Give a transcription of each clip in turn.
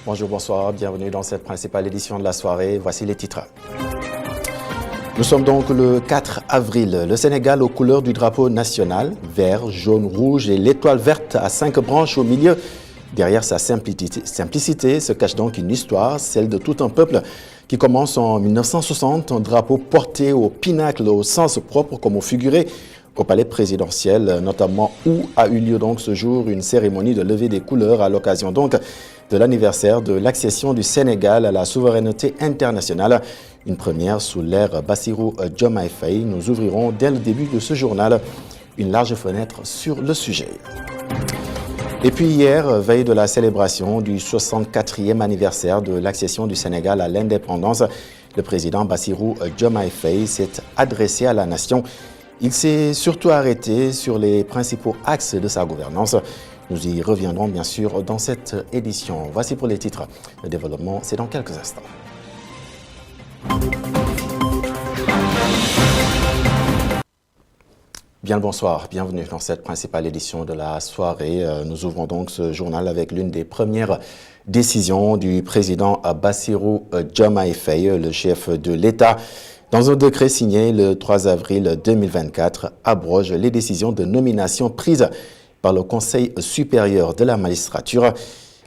Bonjour, bonsoir, bienvenue dans cette principale édition de la soirée. Voici les titres. Nous sommes donc le 4 avril. Le Sénégal aux couleurs du drapeau national, vert, jaune, rouge et l'étoile verte à 5 branches au milieu. Derrière sa simplicité se cache donc une histoire, celle de tout un peuple qui commence en 1960, un drapeau porté au pinacle au sens propre comme au figuré au palais présidentiel, notamment où a eu lieu donc ce jour une cérémonie de levée des couleurs à l'occasion donc de l'anniversaire de l'accession du Sénégal à la souveraineté internationale. Une première sous l'ère Bassirou Diomaye Faye. Nous ouvrirons dès le début de ce journal une large fenêtre sur le sujet. Et puis hier, veille de la célébration du 64e anniversaire de l'accession du Sénégal à l'indépendance, le président Bassirou Diomaye Faye s'est adressé à la nation. Il s'est surtout arrêté sur les principaux axes de sa gouvernance. Nous y reviendrons bien sûr dans cette édition. Voici pour les titres. Le développement, c'est dans quelques instants. Bien le bonsoir, bienvenue dans cette principale édition de la soirée. Nous ouvrons donc ce journal avec l'une des premières décisions du président Bassirou Diomaye Faye, le chef de l'État. Dans un décret signé le 3 avril 2024, abroge les décisions de nomination prises par le Conseil supérieur de la magistrature.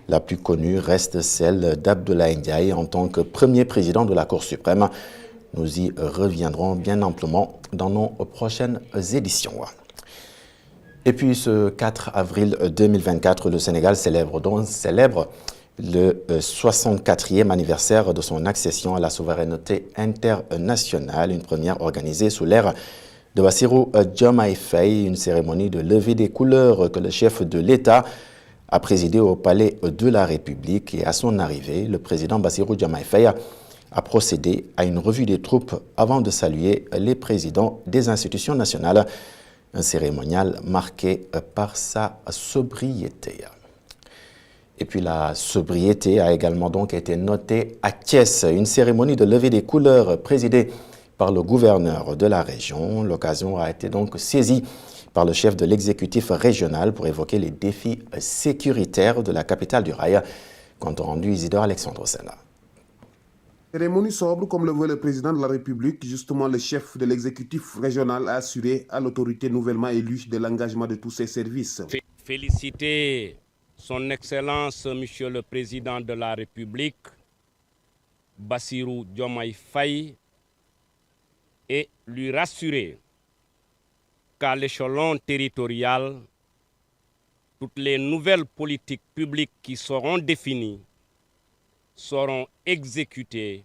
La plus connue reste celle d'Abdoulaye Ndiaye en tant que premier président de la Cour suprême. Nous y reviendrons bien amplement dans nos prochaines éditions. Et puis ce 4 avril 2024, le Sénégal célèbre le 64e anniversaire de son accession à la souveraineté internationale, une première organisée sous l'ère de Bassirou Diomaye Faye, une cérémonie de levée des couleurs que le chef de l'État a présidé au palais de la République. Et à son arrivée, le président Bassirou Diomaye Faye a procédé à une revue des troupes avant de saluer les présidents des institutions nationales, un cérémonial marqué par sa sobriété. Et puis la sobriété a également donc été notée à Thiès, une cérémonie de levée des couleurs présidée par le gouverneur de la région. L'occasion a été donc saisie par le chef de l'exécutif régional pour évoquer les défis sécuritaires de la capitale du rail, compte rendu Isidore Alexandre Senna. Cérémonie sobre comme le veut le président de la République, justement le chef de l'exécutif régional a assuré à l'autorité nouvellement élue de l'engagement de tous ses services. Féliciter son Excellence, Monsieur le Président de la République, Bassirou Diomaye Faye, et lui rassurer qu'à l'échelon territorial, toutes les nouvelles politiques publiques qui seront définies seront exécutées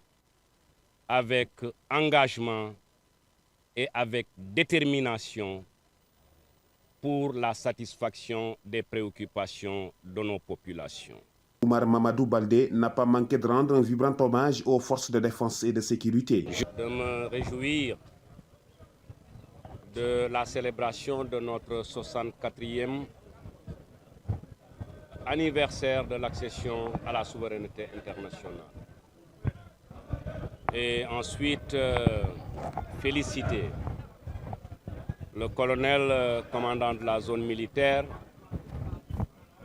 avec engagement et avec détermination pour la satisfaction des préoccupations de nos populations. Oumar Mamadou Baldé n'a pas manqué de rendre un vibrant hommage aux forces de défense et de sécurité. De me réjouir de la célébration de notre 64e anniversaire de l'accession à la souveraineté internationale. Et ensuite, féliciter le colonel commandant de la zone militaire,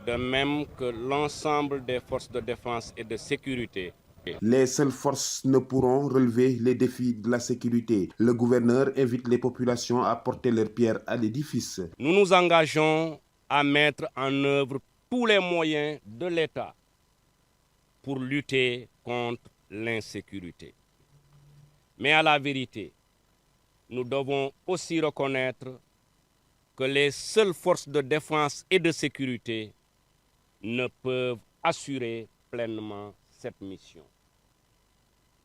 de même que l'ensemble des forces de défense et de sécurité. Les seules forces ne pourront relever les défis de la sécurité. Le gouverneur invite les populations à porter leur pierre à l'édifice. Nous nous engageons à mettre en œuvre tous les moyens de l'État pour lutter contre l'insécurité. Mais à la vérité, nous devons aussi reconnaître que les seules forces de défense et de sécurité ne peuvent assurer pleinement cette mission.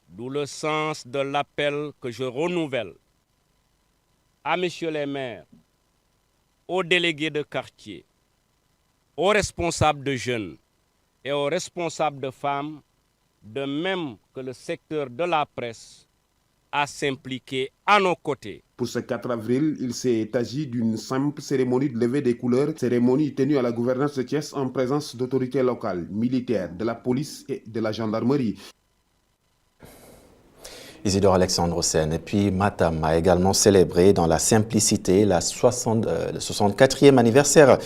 D'où le sens de l'appel que je renouvelle à messieurs les maires, aux délégués de quartier, aux responsables de jeunes et aux responsables de femmes, de même que le secteur de la presse, à s'impliquer à nos côtés. Pour ce 4 avril, il s'est agi d'une simple cérémonie de levée des couleurs, cérémonie tenue à la gouvernance de Thiès en présence d'autorités locales, militaires, de la police et de la gendarmerie. Isidore Alexandre Sen et puis Matam a également célébré dans la simplicité le 64e anniversaire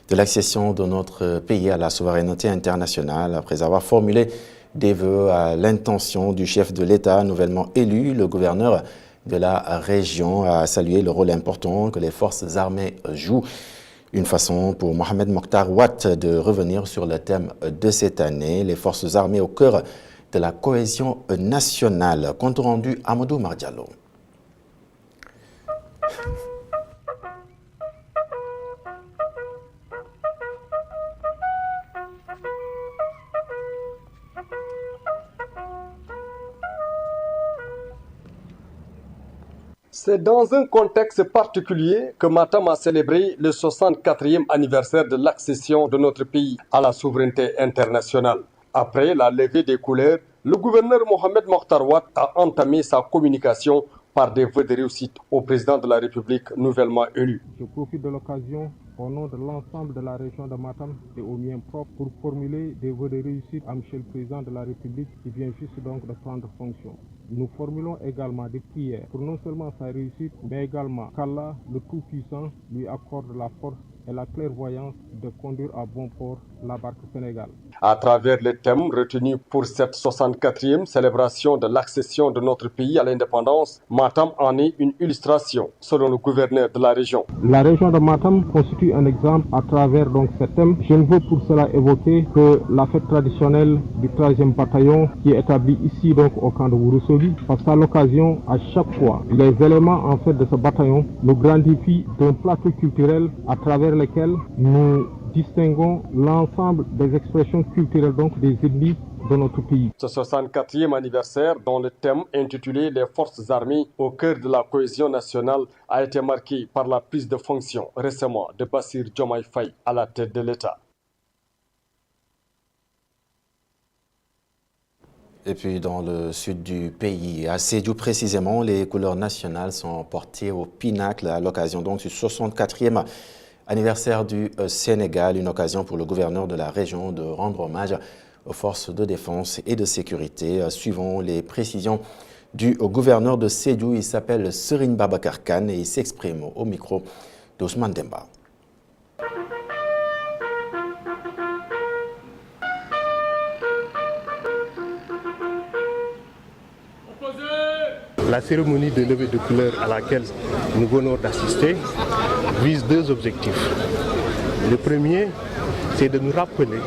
de l'accession de notre pays à la souveraineté internationale. Après avoir formulé des vœux à l'intention du chef de l'État nouvellement élu, le gouverneur de la région a salué le rôle important que les forces armées jouent. Une façon pour Mohamed Mokhtar Ouatt de revenir sur le thème de cette année, les forces armées au cœur de la cohésion nationale. Compte rendu Amadou Mardiallo. C'est dans un contexte particulier que Matam a célébré le 64e anniversaire de l'accession de notre pays à la souveraineté internationale. Après la levée des couleurs, le gouverneur Mohamed Mokhtar Ouatt a entamé sa communication par des vœux de réussite au président de la République nouvellement élu. Je profite de l'occasion au nom de l'ensemble de la région de Matam et au mien propre pour formuler des vœux de réussite à M. le Président de la République qui vient juste donc de prendre fonction. Nous formulons également des prières pour non seulement sa réussite, mais également qu'Allah, le Tout-Puissant, lui accorde la force et la clairvoyance de conduire à bon port la barque Sénégal. À travers les thèmes retenus pour cette 64e célébration de l'accession de notre pays à l'indépendance, Matam en est une illustration, selon le gouverneur de la région. La région de Matam constitue un exemple à travers donc ce thème. Je ne veux pour cela évoquer que la fête traditionnelle du 13e bataillon qui est établie ici donc au camp de Ourossogui, parce qu'à l'occasion, à chaque fois, les éléments en fait de ce bataillon nous grandifient d'un plateau culturel à travers lequel nous distinguons l'ensemble des expressions culturelles donc des ethnies de notre pays. Ce 64e anniversaire, dont le thème intitulé « Les forces armées au cœur de la cohésion nationale » a été marqué par la prise de fonction récemment de Bassirou Diomaye Faye à la tête de l'État. Et puis dans le sud du pays, à Sédhiou précisément, les couleurs nationales sont portées au pinacle à l'occasion donc du 64e anniversaire du Sénégal, une occasion pour le gouverneur de la région de rendre hommage aux forces de défense et de sécurité. Suivant les précisions du gouverneur de Sédhiou, il s'appelle Serigne Babacar Kane et il s'exprime au micro d'Ousmane Demba. La cérémonie de levée de couleurs à laquelle nous venons d'assister vise deux objectifs. Le premier, c'est de nous rappeler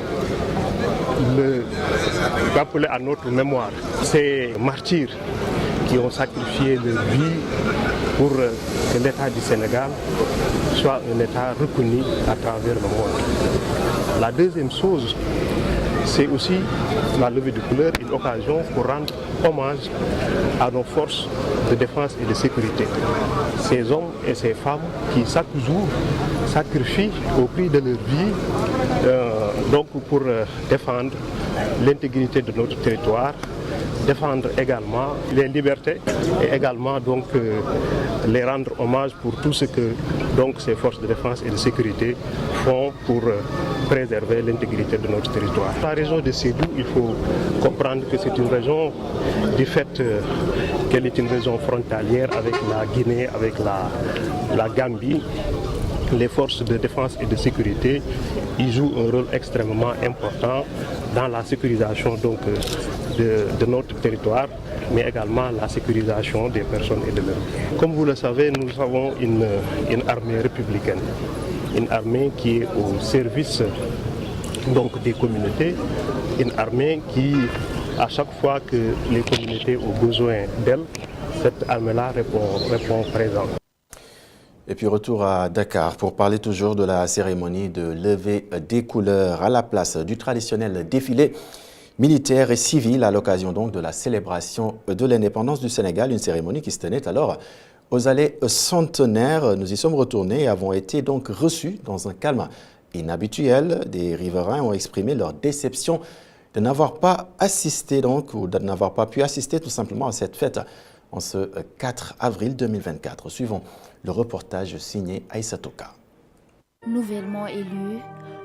à notre mémoire ces martyrs qui ont sacrifié leur vie pour que l'État du Sénégal soit un État reconnu à travers le monde. La deuxième chose, c'est aussi la levée de couleurs, une occasion pour rendre hommage à nos forces de défense et de sécurité. Ces hommes et ces femmes qui chaque jour sacrifient au prix de leur vie donc pour défendre l'intégrité de notre territoire, défendre également les libertés et également donc les rendre hommage pour tout ce que donc ces forces de défense et de sécurité font pour préserver l'intégrité de notre territoire. La région de Sédhiou, il faut comprendre que c'est une région du fait qu'elle est une région frontalière avec la Guinée, avec la Gambie. Les forces de défense et de sécurité y jouent un rôle extrêmement important dans la sécurisation donc, de notre territoire, mais également la sécurisation des personnes et de leurs biens. Comme vous le savez, nous avons une armée républicaine, une armée qui est au service donc, des communautés, une armée qui, à chaque fois que les communautés ont besoin d'elle, cette armée-là répond présent. Et puis retour à Dakar pour parler toujours de la cérémonie de levée des couleurs à la place du traditionnel défilé militaire et civil à l'occasion donc de la célébration de l'indépendance du Sénégal, une cérémonie qui se tenait alors aux allées centenaires. Nous y sommes retournés et avons été donc reçus dans un calme inhabituel. Des riverains ont exprimé leur déception de n'avoir pas assisté donc ou de n'avoir pas pu assister tout simplement à cette fête en ce 4 avril 2024. Suivons le reportage signé Aïssa Toka. Nouvellement élu,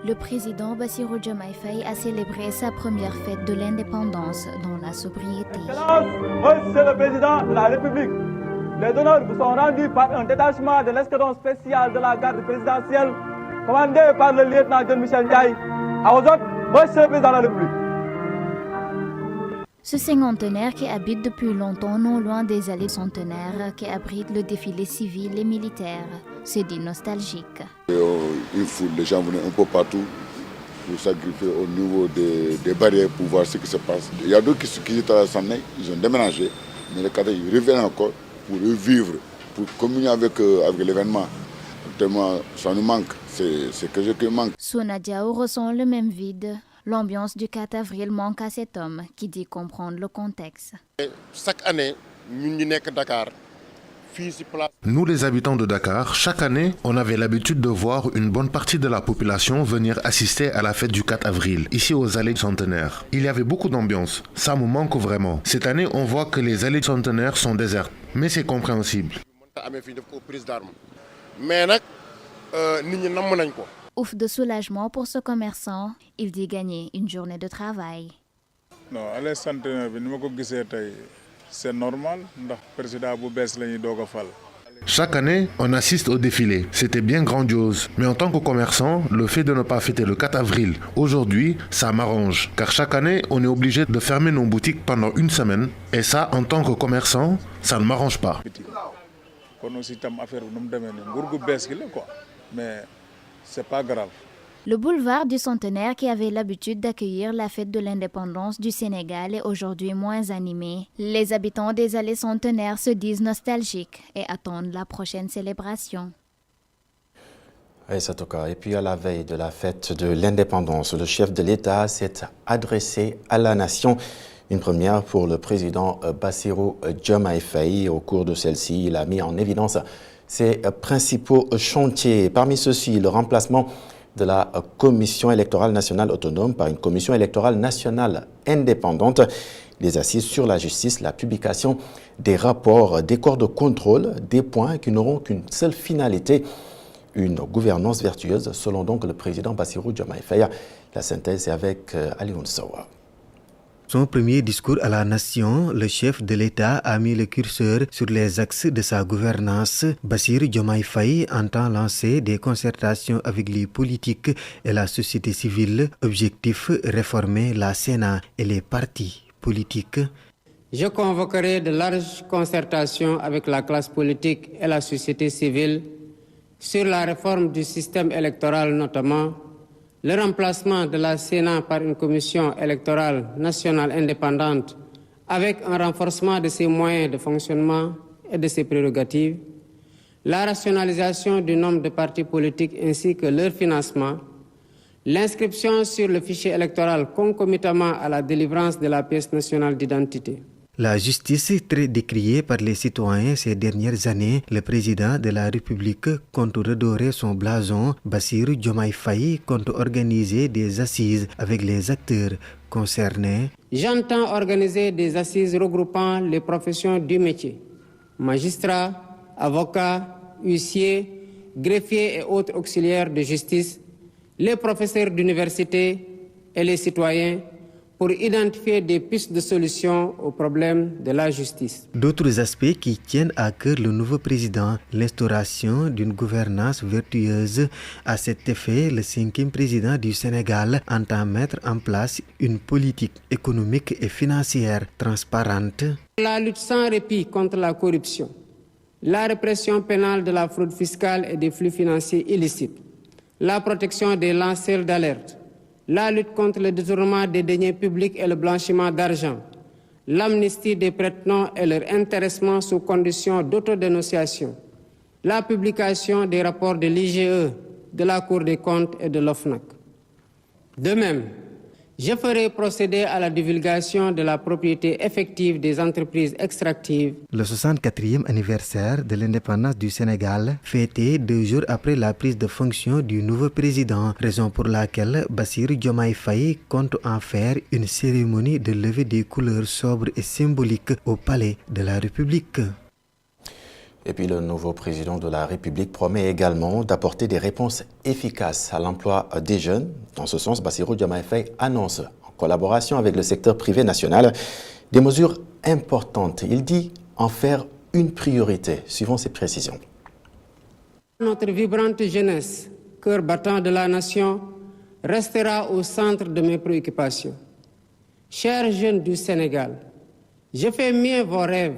le président Bassirou Diomaye Faye a célébré sa première fête de l'indépendance dans la sobriété. Monsieur le président de la République, les honneurs vous sont rendus par un détachement de l'escadron spécial de la garde présidentielle commandé par le lieutenant Jean-Michel Ndiaye, à vos autres, Monsieur le Président de la République. Ce cinquantenaire qui habite depuis longtemps non loin des allées centenaires qui abritent le défilé civil et militaire se dit nostalgique. Une foule, les gens venaient un peu partout pour s'agripper au niveau des barrières pour voir ce qui se passe. Il y a d'autres qui étaient à la Sanay, ils ont déménagé, mais les cadets ils reviennent encore pour revivre, pour communier avec l'événement. Tellement ça nous manque, c'est que je qui manque. Sona Diao ressent le même vide. L'ambiance du 4 avril manque à cet homme qui dit comprendre le contexte. Chaque année, nous sommes à Dakar. Nous, les habitants de Dakar, chaque année, on avait l'habitude de voir une bonne partie de la population venir assister à la fête du 4 avril, ici aux allées centenaires. Il y avait beaucoup d'ambiance, ça me manque vraiment. Cette année, on voit que les allées centenaires sont désertes, mais c'est compréhensible. Ouf de soulagement pour ce commerçant, il dit gagner une journée de travail. Non, allez centenaire, c'est normal, le président Chaque année, on assiste au défilé. C'était bien grandiose. Mais en tant que commerçant, le fait de ne pas fêter le 4 avril aujourd'hui, ça m'arrange. Car chaque année, on est obligé de fermer nos boutiques pendant une semaine. Et ça, en tant que commerçant, ça ne m'arrange pas. Mais c'est pas grave. Le boulevard du Centenaire qui avait l'habitude d'accueillir la fête de l'indépendance du Sénégal est aujourd'hui moins animé. Les habitants des allées Centenaires se disent nostalgiques et attendent la prochaine célébration. Et puis à la veille de la fête de l'indépendance, le chef de l'État s'est adressé à la nation. Une première pour le président Bassirou Diomaye Faye. Au cours de celle-ci, il a mis en évidence ses principaux chantiers. Parmi ceux-ci, le remplacement de la Commission électorale nationale autonome par une Commission électorale nationale indépendante, les assises sur la justice, la publication des rapports, des corps de contrôle, des points qui n'auront qu'une seule finalité, une gouvernance vertueuse, selon donc le président Bassirou Diomaye Faye. La synthèse est avec Alioune Sowa. Son premier discours à la nation, le chef de l'État a mis le curseur sur les axes de sa gouvernance. Bassirou Diomaye Faye entend lancer des concertations avec les politiques et la société civile. Objectif, réformer la Sénat et les partis politiques. Je convoquerai de larges concertations avec la classe politique et la société civile sur la réforme du système électoral notamment, le remplacement de la Sénat par une commission électorale nationale indépendante avec un renforcement de ses moyens de fonctionnement et de ses prérogatives, la rationalisation du nombre de partis politiques ainsi que leur financement, l'inscription sur le fichier électoral concomitamment à la délivrance de la pièce nationale d'identité. La justice, très décriée par les citoyens ces dernières années, le président de la République compte redorer son blason. Bassirou Diomaye Faye compte organiser des assises avec les acteurs concernés. J'entends organiser des assises regroupant les professions du métier, magistrats, avocats, huissiers, greffiers et autres auxiliaires de justice, les professeurs d'université et les citoyens, pour identifier des pistes de solutions aux problèmes de la justice. D'autres aspects qui tiennent à cœur le nouveau président, l'instauration d'une gouvernance vertueuse. À cet effet, le 5e président du Sénégal entend mettre en place une politique économique et financière transparente. La lutte sans répit contre la corruption, la répression pénale de la fraude fiscale et des flux financiers illicites, la protection des lanceurs d'alerte, la lutte contre le détournement des deniers publics et le blanchiment d'argent, l'amnistie des prête-noms et leur intéressement sous condition d'autodénonciation, la publication des rapports de l'IGE, de la Cour des comptes et de l'OFNAC. De même, je ferai procéder à la divulgation de la propriété effective des entreprises extractives. Le 64e anniversaire de l'indépendance du Sénégal, fêté 2 jours après la prise de fonction du nouveau président, raison pour laquelle Bassirou Diomaye Faye compte en faire une cérémonie de levée des couleurs sobres et symboliques au palais de la République. Et puis le nouveau président de la République promet également d'apporter des réponses efficaces à l'emploi des jeunes. Dans ce sens, Bassirou Diomaye Faye annonce, en collaboration avec le secteur privé national, des mesures importantes. Il dit en faire une priorité. Suivons ces précisions. Notre vibrante jeunesse, cœur battant de la nation, restera au centre de mes préoccupations. Chers jeunes du Sénégal, je fais mien vos rêves,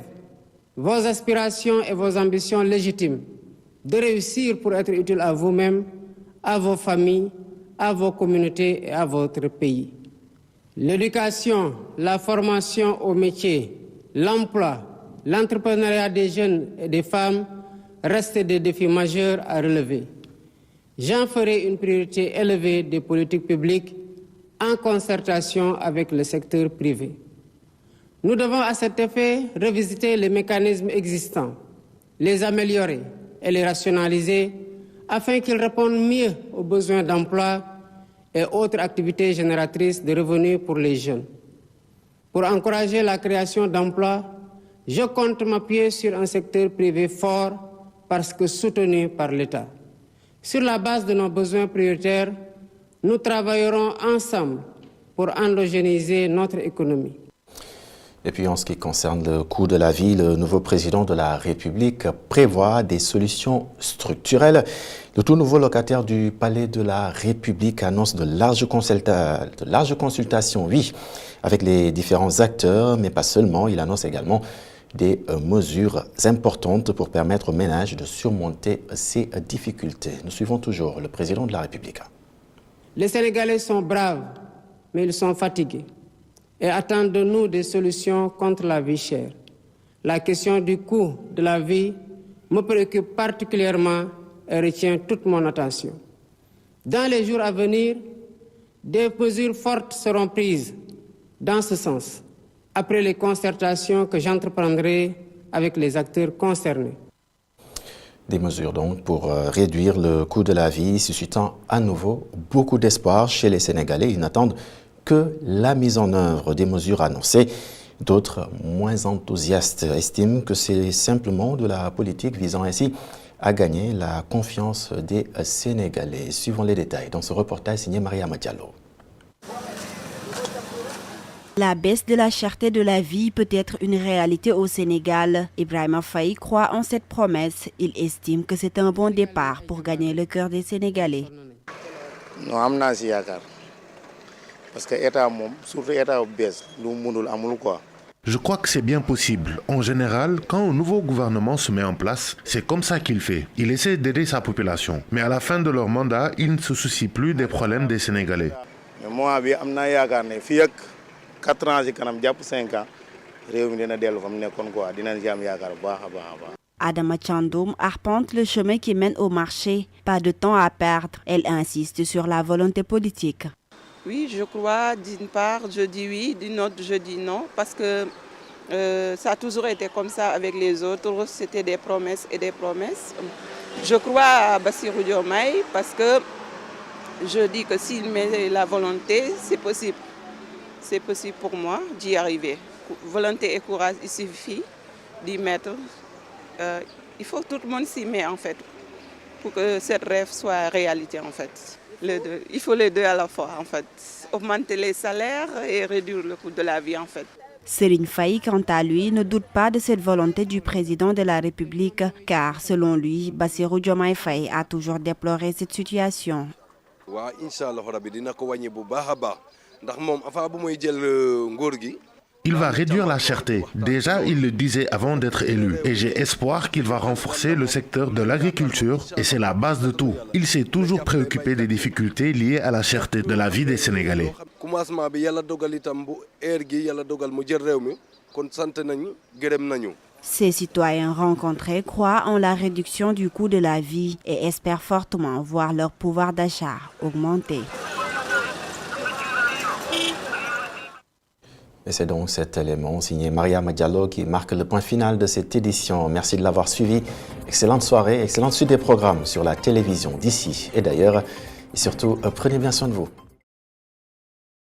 vos aspirations et vos ambitions légitimes de réussir pour être utile à vous-même, à vos familles, à vos communautés et à votre pays. L'éducation, la formation au métier, l'emploi, l'entrepreneuriat des jeunes et des femmes restent des défis majeurs à relever. J'en ferai une priorité élevée des politiques publiques en concertation avec le secteur privé. Nous devons à cet effet revisiter les mécanismes existants, les améliorer et les rationaliser afin qu'ils répondent mieux aux besoins d'emploi et autres activités génératrices de revenus pour les jeunes. Pour encourager la création d'emplois, je compte m'appuyer sur un secteur privé fort parce que soutenu par l'État. Sur la base de nos besoins prioritaires, nous travaillerons ensemble pour endogéniser notre économie. Et puis en ce qui concerne le coût de la vie, le nouveau président de la République prévoit des solutions structurelles. Le tout nouveau locataire du Palais de la République annonce de larges consultations, oui, avec les différents acteurs, mais pas seulement. Il annonce également des mesures importantes pour permettre aux ménages de surmonter ces difficultés. Nous suivons toujours le président de la République. Les Sénégalais sont braves, mais ils sont fatigués et attendent de nous des solutions contre la vie chère. La question du coût de la vie me préoccupe particulièrement et retient toute mon attention. Dans les jours à venir, des mesures fortes seront prises dans ce sens, après les concertations que j'entreprendrai avec les acteurs concernés. Des mesures donc pour réduire le coût de la vie, suscitant à nouveau beaucoup d'espoir chez les Sénégalais. Ils n'attendent que la mise en œuvre des mesures annoncées. D'autres, moins enthousiastes, estiment que c'est simplement de la politique visant ainsi à gagner la confiance des Sénégalais. Suivons les détails dans ce reportage signé Mariama Diallo. La baisse de la cherté de la vie peut être une réalité au Sénégal. Ibrahima Faye croit en cette promesse. Il estime que c'est un bon départ pour gagner le cœur des Sénégalais. Parce que l'État, surtout l'État baisse, Je crois que c'est bien possible. En général, quand un nouveau gouvernement se met en place, c'est comme ça qu'il fait. Il essaie d'aider sa population. Mais à la fin de leur mandat, il ne se soucie plus des problèmes des Sénégalais. Mais moi, je suis 4 ans, 5 ans, Adama Chandoum arpente le chemin qui mène au marché. Pas de temps à perdre. Elle insiste sur la volonté politique. Oui, je crois, d'une part, je dis oui, d'une autre, je dis non, parce que ça a toujours été comme ça avec les autres, c'était des promesses et des promesses. Je crois à Bassirou Diomaye parce que je dis que s'il met la volonté, c'est possible. C'est possible pour moi d'y arriver. Volonté et courage, il suffit d'y mettre. Il faut que tout le monde s'y met en fait, pour que ce rêve soit réalité en fait. Les deux. Il faut les deux à la fois en fait. Augmenter les salaires et réduire le coût de la vie en fait. Serigne Faye, quant à lui, ne doute pas de cette volonté du président de la République, car selon lui, Bassirou Diomaye Faye a toujours déploré cette situation. Il va réduire la cherté. Déjà, il le disait avant d'être élu. Et j'ai espoir qu'il va renforcer le secteur de l'agriculture. Et c'est la base de tout. Il s'est toujours préoccupé des difficultés liées à la cherté de la vie des Sénégalais. Ces citoyens rencontrés croient en la réduction du coût de la vie et espèrent fortement voir leur pouvoir d'achat augmenter. Et c'est donc cet élément signé Mariama Diallo qui marque le point final de cette édition. Merci de l'avoir suivi. Excellente soirée, excellente suite des programmes sur la télévision d'ici et d'ailleurs. Et surtout, prenez bien soin de vous.